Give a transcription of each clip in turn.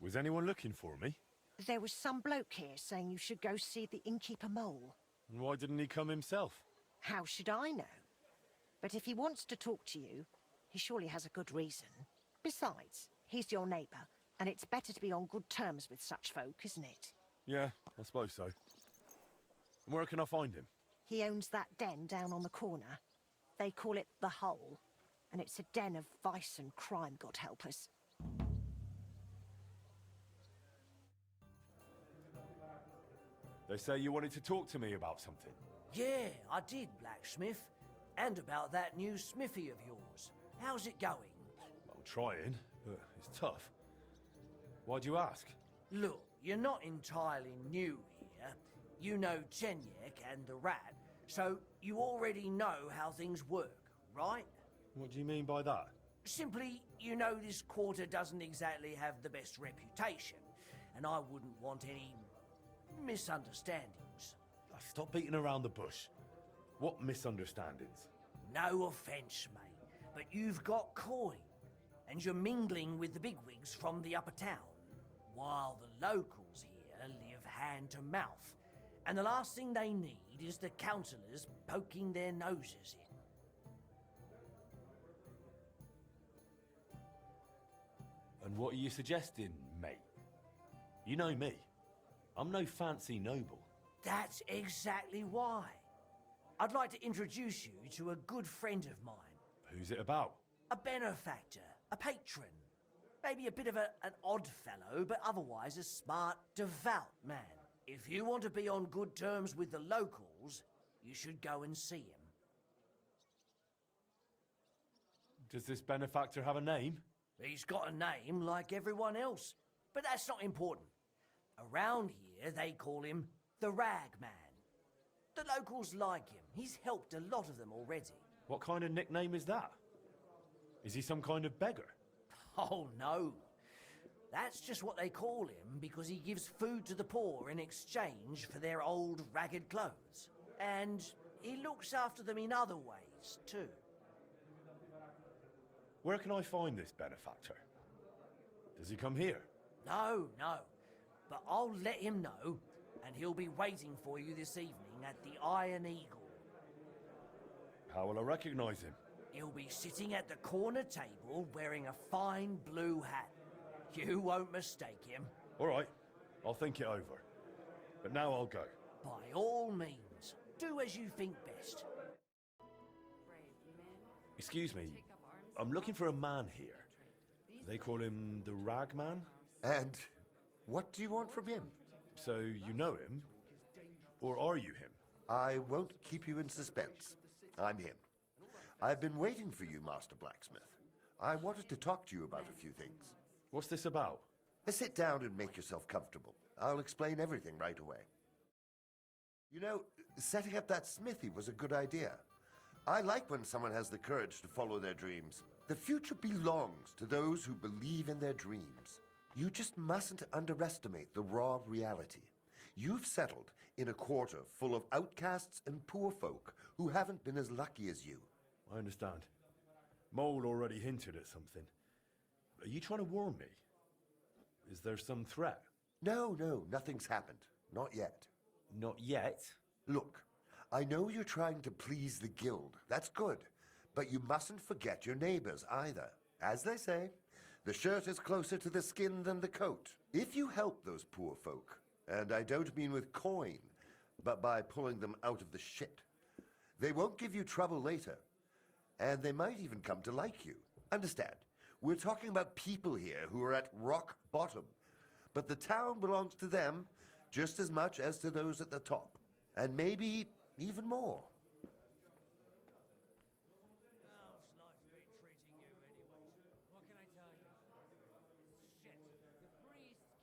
Was anyone looking for me? There was some bloke here saying you should go see the innkeeper mole. And why didn't he come himself? How should I know? But if he wants to talk to you, he surely has a good reason. Besides, he's your neighbour, and it's better to be on good terms with such folk, isn't it? Yeah, I suppose so. And where can I find him? He owns that den down on the corner. They call it the Hole, and it's a den of vice and crime, God help us. They say you wanted to talk to me about something. Yeah, I did, blacksmith. And about that new smithy of yours. How's it going? I'm trying, but it's tough. Why'd you ask? Look, you're not entirely new here. You know Chenyek and the rat, so you already know how things work, right? What do you mean by that? Simply, you know this quarter doesn't exactly have the best reputation, and I wouldn't want any misunderstandings. Stop beating around the bush. What misunderstandings? No offense, mate, but you've got coin, and you're mingling with the bigwigs from the upper town, while the locals here live hand to mouth, and the last thing they need is the councillors poking their noses in. And what are you suggesting, mate? You know me. I'm no fancy noble. That's exactly why. I'd like to introduce you to a good friend of mine. Who's it about? A benefactor, a patron. Maybe a bit of an odd fellow, but otherwise a smart, devout man. If you want to be on good terms with the locals, you should go and see him. Does this benefactor have a name? He's got a name like everyone else, but that's not important. Around here, they call him the Rag Man. The locals like him. He's helped a lot of them already. What kind of nickname is that? Is he some kind of beggar? Oh, no. That's just what they call him because he gives food to the poor in exchange for their old ragged clothes. And he looks after them in other ways, too. Where can I find this benefactor? Does he come here? No. But I'll let him know, and he'll be waiting for you this evening at the Iron Eagle. How will I recognize him? He'll be sitting at the corner table wearing a fine blue hat. You won't mistake him. All right, I'll think it over. But now I'll go. By all means, do as you think best. Excuse me, I'm looking for a man here. They call him the Rag Man? And what do you want from him? So you know him? Or are you him? I won't keep you in suspense. I'm him. I've been waiting for you, Master Blacksmith. I wanted to talk to you about a few things. What's this about? Sit down and make yourself comfortable. I'll explain everything right away. You know, setting up that smithy was a good idea. I like when someone has the courage to follow their dreams. The future belongs to those who believe in their dreams. You just mustn't underestimate the raw reality. You've settled in a quarter full of outcasts and poor folk who haven't been as lucky as you. I understand. Mole already hinted at something. Are you trying to warn me? Is there some threat? No, nothing's happened. Not yet. Not yet? Look, I know you're trying to please the guild. That's good. But you mustn't forget your neighbors either. As they say, the shirt is closer to the skin than the coat. If you help those poor folk, and I don't mean with coin, but by pulling them out of the shit, they won't give you trouble later. And they might even come to like you. Understand, we're talking about people here who are at rock bottom. But the town belongs to them just as much as to those at the top. And maybe even more.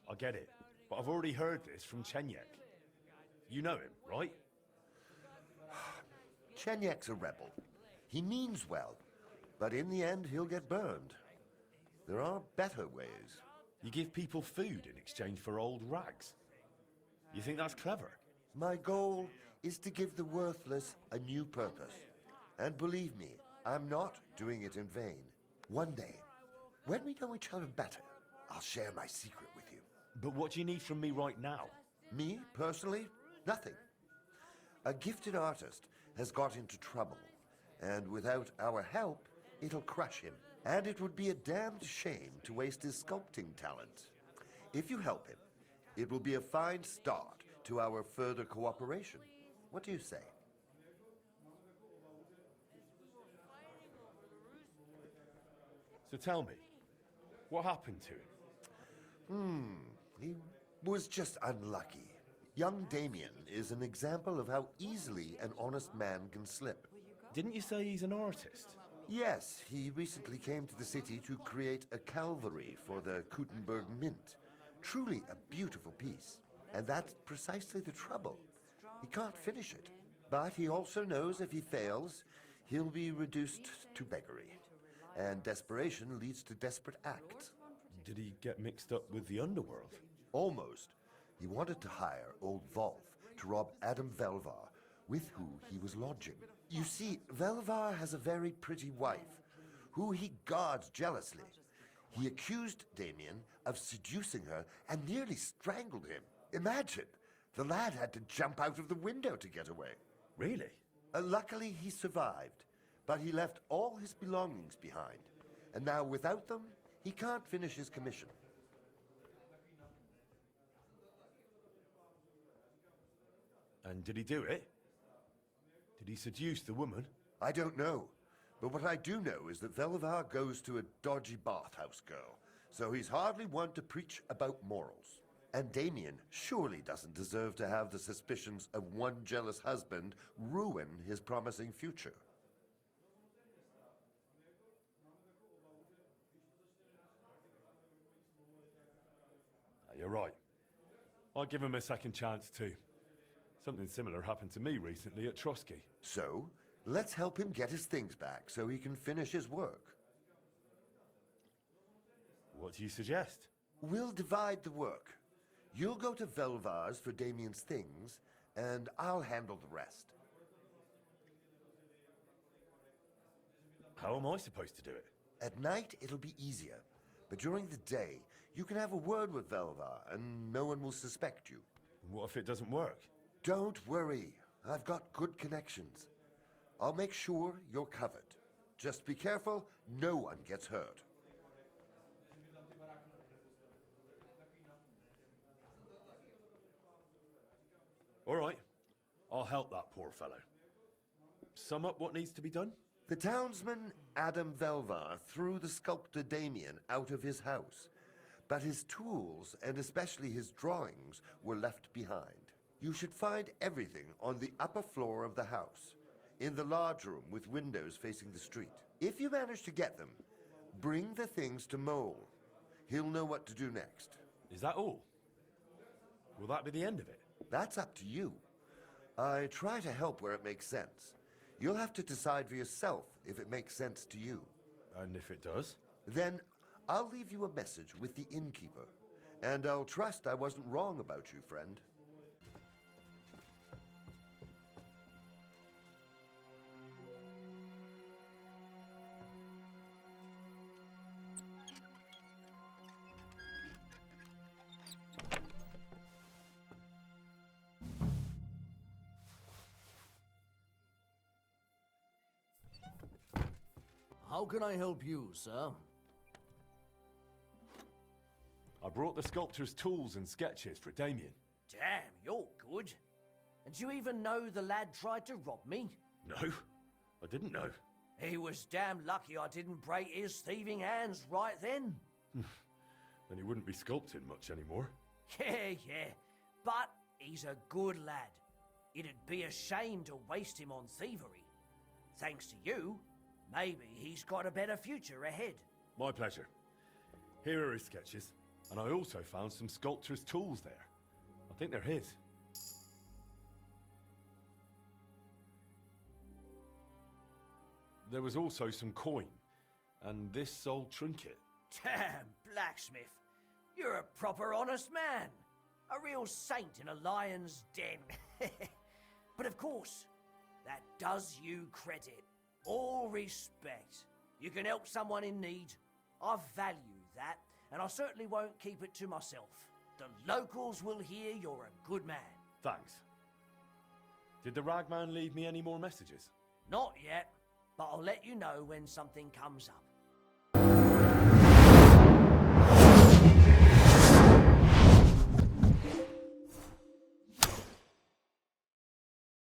I get it, but I've already heard this from Chenyek. You know him, right? Chenyek's a rebel. He means well, but in the end he'll get burned. There are better ways. You give people food in exchange for old rags. You think that's clever? My goal is to give the worthless a new purpose. And believe me, I'm not doing it in vain. One day, when we know each other better, I'll share my secret with you. But what do you need from me right now? Me, personally, nothing. A gifted artist has got into trouble, and without our help, it'll crush him. And it would be a damned shame to waste his sculpting talent. If you help him, it will be a fine start to our further cooperation. What do you say? So tell me, what happened to him? He was just unlucky. Young Damien is an example of how easily an honest man can slip. Didn't you say he's an artist? Yes, he recently came to the city to create a Calvary for the Gutenberg Mint. Truly a beautiful piece. And that's precisely the trouble. He can't finish it. But he also knows if he fails, he'll be reduced to beggary. And desperation leads to desperate acts. Did he get mixed up with the underworld? Almost. He wanted to hire old Volf to rob Adam Velvar, with who he was lodging. You see, Velvar has a very pretty wife, who he guards jealously. He accused Damien of seducing her and nearly strangled him. Imagine, the lad had to jump out of the window to get away. Really? Luckily, he survived, but he left all his belongings behind. And now, without them, he can't finish his commission. And did he do it? Did he seduce the woman? I don't know, but what I do know is that Velvar goes to a dodgy bathhouse girl, so he's hardly one to preach about morals. And Damien surely doesn't deserve to have the suspicions of one jealous husband ruin his promising future. You're right. I'd give him a second chance too. Something similar happened to me recently at Trotsky. So, let's help him get his things back so he can finish his work. What do you suggest? We'll divide the work. You'll go to Velvar's for Damien's things, and I'll handle the rest. How am I supposed to do it? At night, it'll be easier. But during the day, you can have a word with Velvar, and no one will suspect you. What if it doesn't work? Don't worry. I've got good connections. I'll make sure you're covered. Just be careful, no one gets hurt. All right. I'll help that poor fellow. Sum up what needs to be done? The townsman Adam Velvar threw the sculptor Damien out of his house, but his tools, and especially his drawings, were left behind. You should find everything on the upper floor of the house, in the large room with windows facing the street. If you manage to get them, bring the things to Mole. He'll know what to do next. Is that all? Will that be the end of it? That's up to you. I try to help where it makes sense. You'll have to decide for yourself if it makes sense to you. And if it does? Then I'll leave you a message with the innkeeper, and I'll trust I wasn't wrong about you, friend. How can I help you, sir? I brought the sculptor's tools and sketches for Damien. Damn, you're good. And do you even know the lad tried to rob me? No, I didn't know. He was damn lucky I didn't break his thieving hands right then. Then he wouldn't be sculpting much anymore. Yeah. But he's a good lad. It'd be a shame to waste him on thievery. Thanks to you, maybe he's got a better future ahead. My pleasure. Here are his sketches, and I also found some sculptor's tools there. I think they're his. There was also some coin, and this old trinket. Damn, blacksmith. You're a proper honest man. A real saint in a lion's den. But of course, that does you credit. All respect. You can help someone in need. I value that. and I certainly won't keep it to myself. The locals will hear you're a good man. Thanks. Did the ragman leave me any more messages? Not yet, but I'll let you know when something comes up.